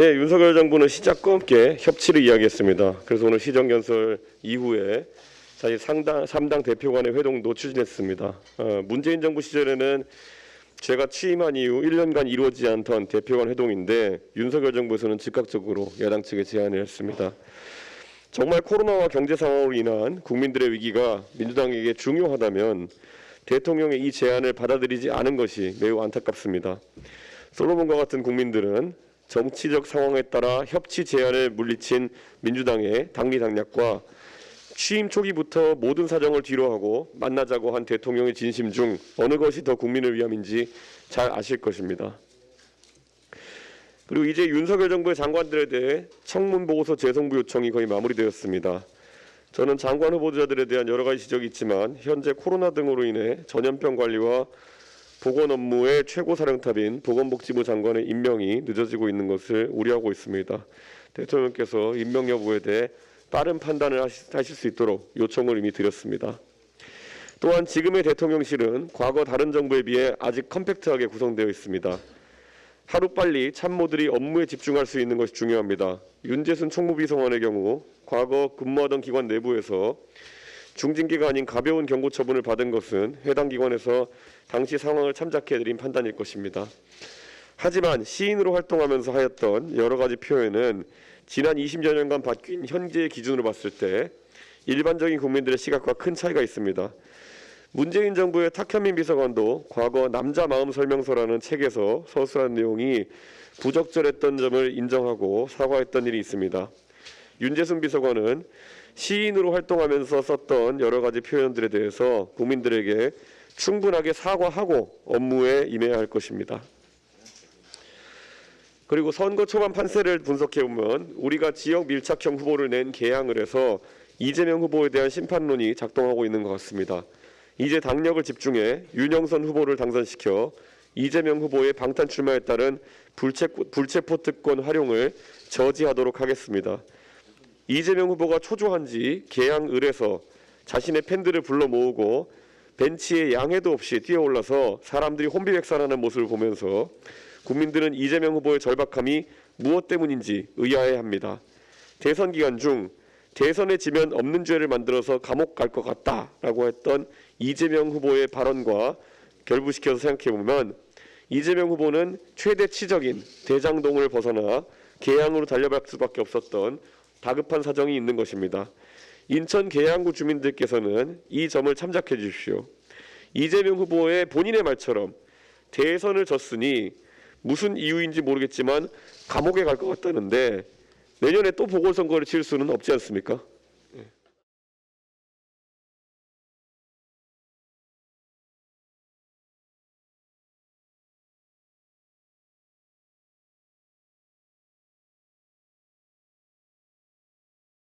예, 윤석열 정부는 시작과 함께 협치를 이야기했습니다. 그래서 오늘 시정연설 이후에 사실 3당 대표 간의 회동도 추진했습니다. 문재인 정부 시절에는 제가 취임한 이후 1년간 이루어지지 않던 대표 간 회동인데 윤석열 정부에서는 즉각적으로 야당 측에 제안을 했습니다. 정말 코로나와 경제 상황으로 인한 국민들의 위기가 민주당에게 중요하다면 대통령의 이 제안을 받아들이지 않은 것이 매우 안타깝습니다. 솔로몬과 같은 국민들은 정치적 상황에 따라 협치 제안을 물리친 민주당의 당리당략과 취임 초기부터 모든 사정을 뒤로하고 만나자고 한 대통령의 진심 중 어느 것이 더 국민을 위함인지 잘 아실 것입니다. 그리고 이제 윤석열 정부의 장관들에 대해 청문보고서 재송부 요청이 거의 마무리되었습니다. 저는 장관 후보자들에 대한 여러 가지 지적이 있지만 현재 코로나 등으로 인해 전염병 관리와 보건 업무의 최고사령탑인 보건복지부 장관의 임명이 늦어지고 있는 것을 우려하고 있습니다. 대통령께서 임명 여부에 대해 빠른 판단을 하실 수 있도록 요청을 이미 드렸습니다. 또한 지금의 대통령실은 과거 다른 정부에 비해 아직 컴팩트하게 구성되어 있습니다. 하루빨리 참모들이 업무에 집중할 수 있는 것이 중요합니다. 윤재순 총무비서관의 경우 과거 근무하던 기관 내부에서 중징계가 아닌 가벼운 경고 처분을 받은 것은 해당 기관에서 당시 상황을 참작해드린 판단일 것입니다. 하지만 시인으로 활동하면서 하였던 여러 가지 표현은 지난 20여 년간 바뀐 현재의 기준으로 봤을 때 일반적인 국민들의 시각과 큰 차이가 있습니다. 문재인 정부의 탁현민 비서관도 과거 남자 마음 설명서라는 책에서 서술한 내용이 부적절했던 점을 인정하고 사과했던 일이 있습니다. 윤재순 비서관은 시인으로 활동하면서 썼던 여러 가지 표현들에 대해서 국민들에게 충분하게 사과하고 업무에 임해야 할 것입니다. 그리고 선거 초반 판세를 분석해보면 우리가 지역 밀착형 후보를 낸 개항을 해서 이재명 후보에 대한 심판론이 작동하고 있는 것 같습니다. 이제 당력을 집중해 윤영선 후보를 당선시켜 이재명 후보의 방탄 출마에 따른 불체포 특권 활용을 저지하도록 하겠습니다. 이재명 후보가 초조한 지 개항을에서 자신의 팬들을 불러 모으고 벤치에 양해도 없이 뛰어올라서 사람들이 혼비백산하는 모습을 보면서 국민들은 이재명 후보의 절박함이 무엇 때문인지 의아해합니다. 대선 기간 중 대선에 지면 없는 죄를 만들어서 감옥 갈 것 같다라고 했던 이재명 후보의 발언과 결부시켜서 생각해보면 이재명 후보는 최대치적인 대장동을 벗어나 개항으로 달려갈 수밖에 없었던 다급한 사정이 있는 것입니다. 인천 계양구 주민들께서는 이 점을 참작해 주십시오. 이재명 후보의 본인의 말처럼 대선을 졌으니 무슨 이유인지 모르겠지만 감옥에 갈 것 같다는데 내년에 또 보궐선거를 치를 수는 없지 않습니까?